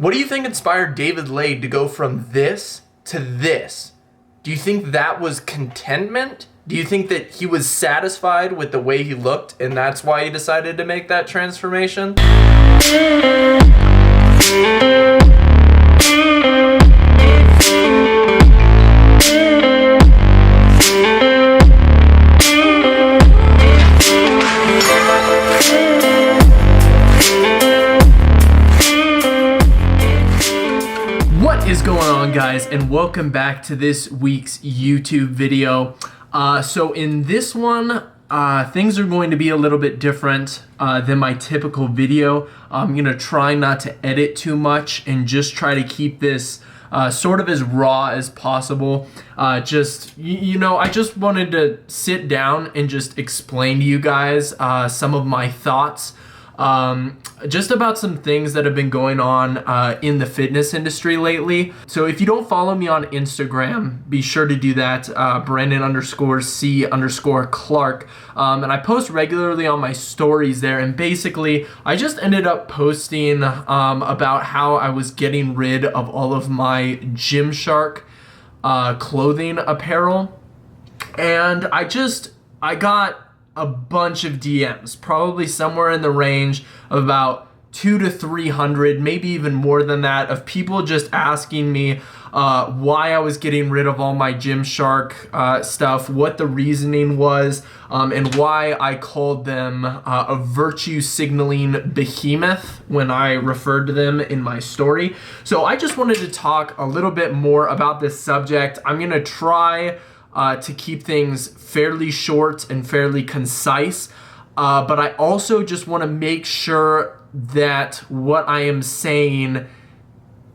What do you think inspired David Lade to go from this to this? Do you think that was contentment? Do you think that he was satisfied with the way he looked and that's why he decided to make that transformation? What is going on, guys, and welcome back to this week's YouTube video. So in this one, things are going to be a little bit different than my typical video. I'm gonna try not to edit too much and just try to keep this sort of as raw as possible. I just wanted to sit down and just explain to you guys some of my thoughts just about some things that have been going on in the fitness industry lately. So if you don't follow me on Instagram, be sure to do that, Brandon_C_Clark. And I post regularly on my stories there. And basically, I just ended up posting about how I was getting rid of all of my Gymshark clothing apparel. And I got a bunch of DMs, probably somewhere in the range of about 200 to 300, maybe even more than that, of people just asking me why I was getting rid of all my Gymshark stuff, what the reasoning was, and why I called them a virtue signaling behemoth when I referred to them in my story. So I just wanted to talk a little bit more about this subject. I'm gonna try to keep things fairly short and fairly concise, but I also just want to make sure that what I am saying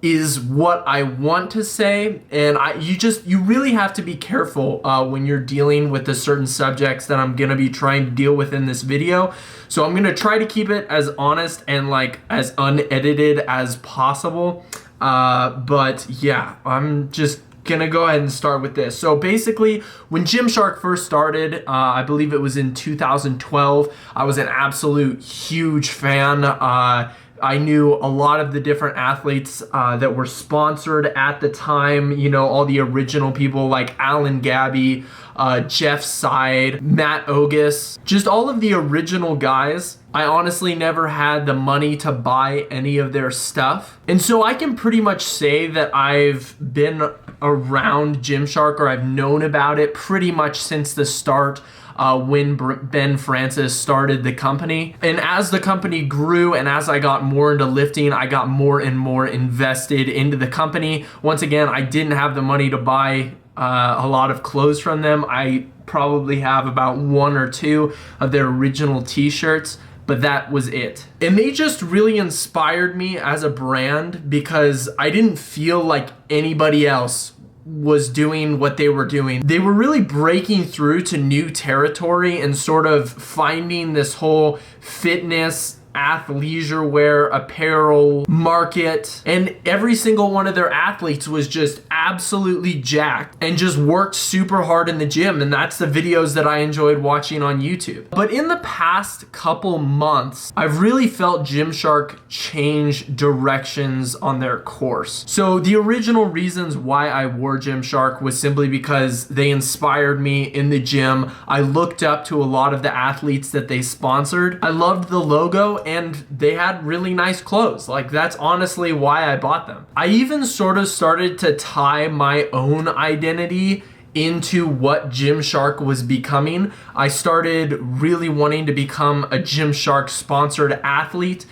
is what I want to say, and you really have to be careful when you're dealing with the certain subjects that I'm gonna be trying to deal with in this video. So I'm gonna try to keep it as honest and like as unedited as possible, but yeah, I'm just gonna go ahead and start with this. So basically, when Gymshark first started, I believe it was in 2012, I was an absolute huge fan. I knew a lot of the different athletes that were sponsored at the time, you know, all the original people like Alan Gabby, Jeff Side, Matt Ogus, just all of the original guys. I honestly never had the money to buy any of their stuff. And so I can pretty much say that I've been around Gymshark, or I've known about it pretty much since the start when Ben Francis started the company. And as the company grew and as I got more into lifting, I got more and more invested into the company. Once again, I didn't have the money to buy a lot of clothes from them. I probably have about one or two of their original t-shirts, but that was it. And they just really inspired me as a brand because I didn't feel like anybody else was doing what they were doing. They were really breaking through to new territory and sort of finding this whole fitness, athleisure wear, apparel market, and every single one of their athletes was just absolutely jacked and just worked super hard in the gym, and that's the videos that I enjoyed watching on YouTube. But in the past couple months, I've really felt Gymshark change directions on their course. So the original reasons why I wore Gymshark was simply because they inspired me in the gym. I looked up to a lot of the athletes that they sponsored. I loved the logo, and they had really nice clothes. Like, that's honestly why I bought them. I even sort of started to tie my own identity into what Gymshark was becoming. I started really wanting to become a Gymshark sponsored athlete.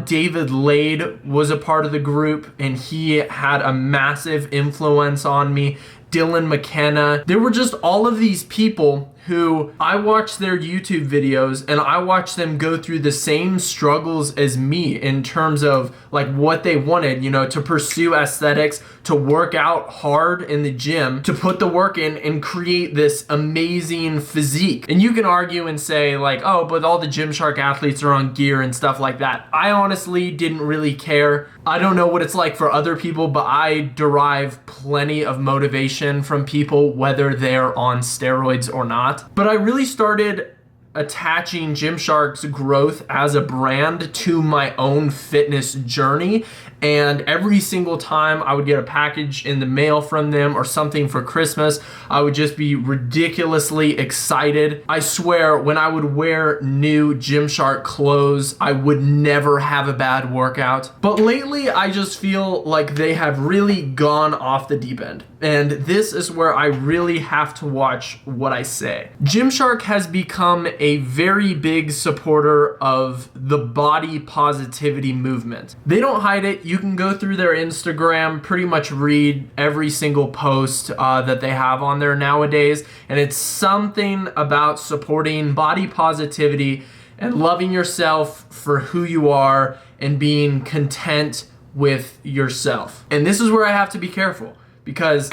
David Lade was a part of the group, and he had a massive influence on me. Dylan McKenna. There were just all of these people who I watched their YouTube videos and I watched them go through the same struggles as me in terms of like what they wanted, you know, to pursue aesthetics, to work out hard in the gym, to put the work in and create this amazing physique. And you can argue and say like, oh, but all the Gymshark athletes are on gear and stuff like that. I honestly didn't really care. I don't know what it's like for other people, but I derive plenty of motivation from people, whether they're on steroids or not. But I really started attaching Gymshark's growth as a brand to my own fitness journey. And every single time I would get a package in the mail from them or something for Christmas, I would just be ridiculously excited. I swear, when I would wear new Gymshark clothes, I would never have a bad workout. But lately, I just feel like they have really gone off the deep end. And this is where I really have to watch what I say. Gymshark has become a very big supporter of the body positivity movement. They don't hide it. You can go through their Instagram, pretty much read every single post that they have on there nowadays. And it's something about supporting body positivity and loving yourself for who you are and being content with yourself. And this is where I have to be careful, because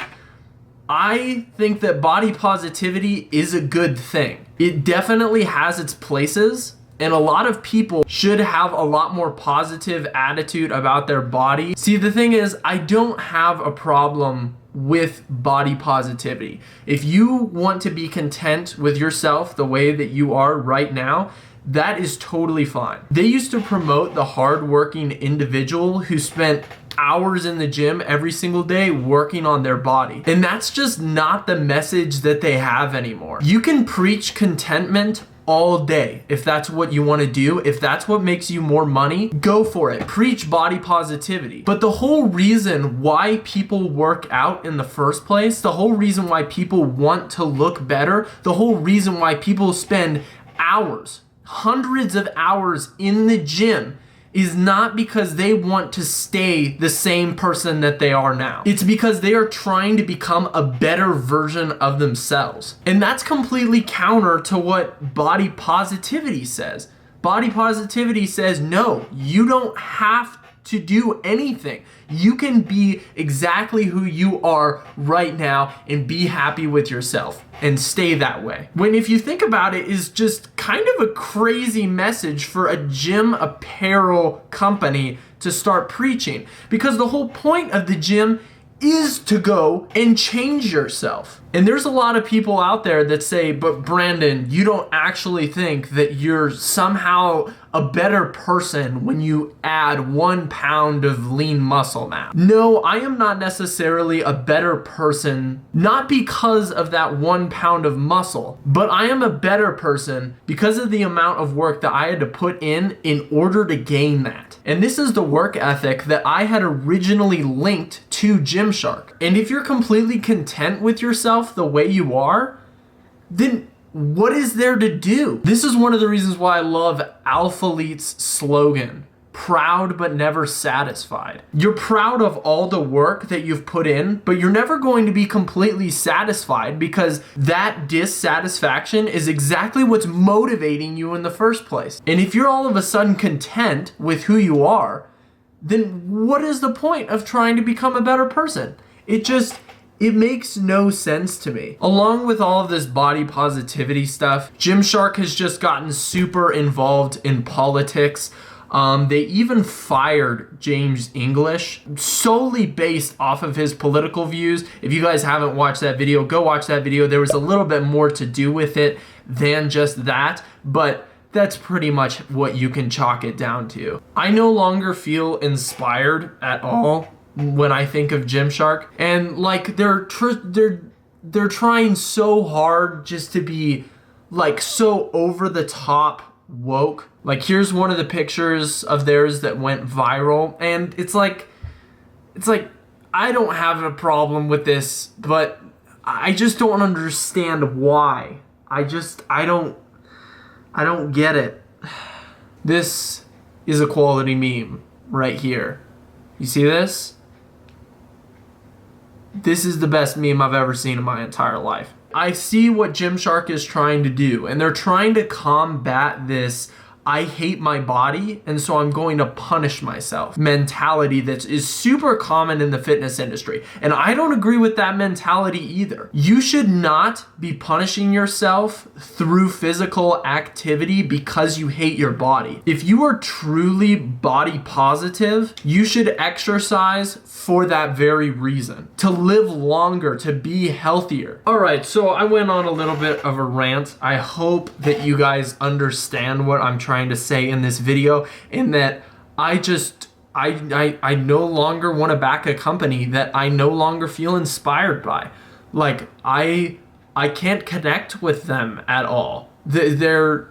I think that body positivity is a good thing. It definitely has its places, and a lot of people should have a lot more positive attitude about their body. See, the thing is, I don't have a problem with body positivity. If you want to be content with yourself the way that you are right now, that is totally fine. They used to promote the hardworking individual who spent hours in the gym every single day working on their body. And that's just not the message that they have anymore. You can preach contentment all day if that's what you want to do. If that's what makes you more money, go for it. Preach body positivity. But the whole reason why people work out in the first place, the whole reason why people want to look better, the whole reason why people spend hours, hundreds of hours in the gym, is not because they want to stay the same person that they are now. It's because they are trying to become a better version of themselves. And that's completely counter to what body positivity says. Body positivity says, no, you don't have to do anything. You can be exactly who you are right now and be happy with yourself and stay that way. When, if you think about it, is just kind of a crazy message for a gym apparel company to start preaching, because the whole point of the gym is to go and change yourself. And there's a lot of people out there that say, but Brandon, you don't actually think that you're somehow a better person when you add 1 pound of lean muscle mass. No, I am not necessarily a better person, not because of that 1 pound of muscle, but I am a better person because of the amount of work that I had to put in order to gain that. And this is the work ethic that I had originally linked to Gymshark. And if you're completely content with yourself the way you are, then what is there to do? This is one of the reasons why I love Alphalite's slogan, proud but never satisfied. You're proud of all the work that you've put in, but you're never going to be completely satisfied, because that dissatisfaction is exactly what's motivating you in the first place. And if you're all of a sudden content with who you are, then what is the point of trying to become a better person? It makes no sense to me. Along with all of this body positivity stuff, Gymshark has just gotten super involved in politics. They even fired James English solely based off of his political views. If you guys haven't watched that video, go watch that video. There was a little bit more to do with it than just that, but that's pretty much what you can chalk it down to. I no longer feel inspired at all when I think of Gymshark, and like they're trying so hard just to be like so over the top woke. Like, here's one of the pictures of theirs that went viral, and it's like I don't have a problem with this, but I just don't understand why. I don't get it. This is a quality meme right here. You see this? This is the best meme I've ever seen in my entire life. I see what Gymshark is trying to do, and they're trying to combat this I hate my body, and so I'm going to punish myself mentality that is super common in the fitness industry. And I don't agree with that mentality either. You should not be punishing yourself through physical activity because you hate your body. If you are truly body positive, you should exercise for that very reason, to live longer, to be healthier. All right, so I went on a little bit of a rant. I hope that you guys understand what I'm trying to say in this video, in that I no longer want to back a company that I no longer feel inspired by. Like, I can't connect with them at all. They've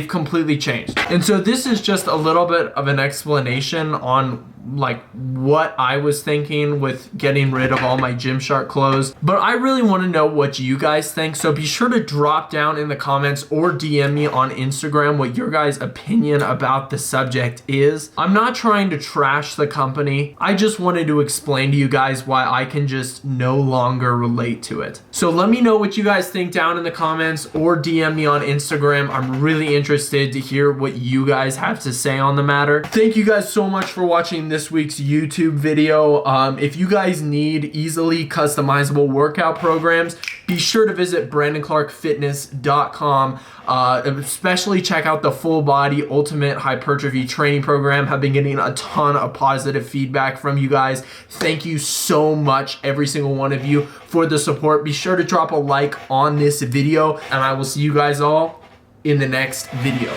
completely changed. And so this is just a little bit of an explanation on like what I was thinking with getting rid of all my Gymshark clothes. But I really want to know what you guys think. So be sure to drop down in the comments or DM me on Instagram what your guys' opinion about the subject is. I'm not trying to trash the company. I just wanted to explain to you guys why I can just no longer relate to it. So let me know what you guys think down in the comments or DM me on Instagram. I'm really interested to hear what you guys have to say on the matter. Thank you guys so much for watching this week's YouTube video. If you guys need easily customizable workout programs, be sure to visit brandonclarkfitness.com. Especially check out the full body ultimate hypertrophy training program. Have been getting a ton of positive feedback from you guys. Thank you so much, every single one of you, for the support. Be sure to drop a like on this video, and I will see you guys all in the next video.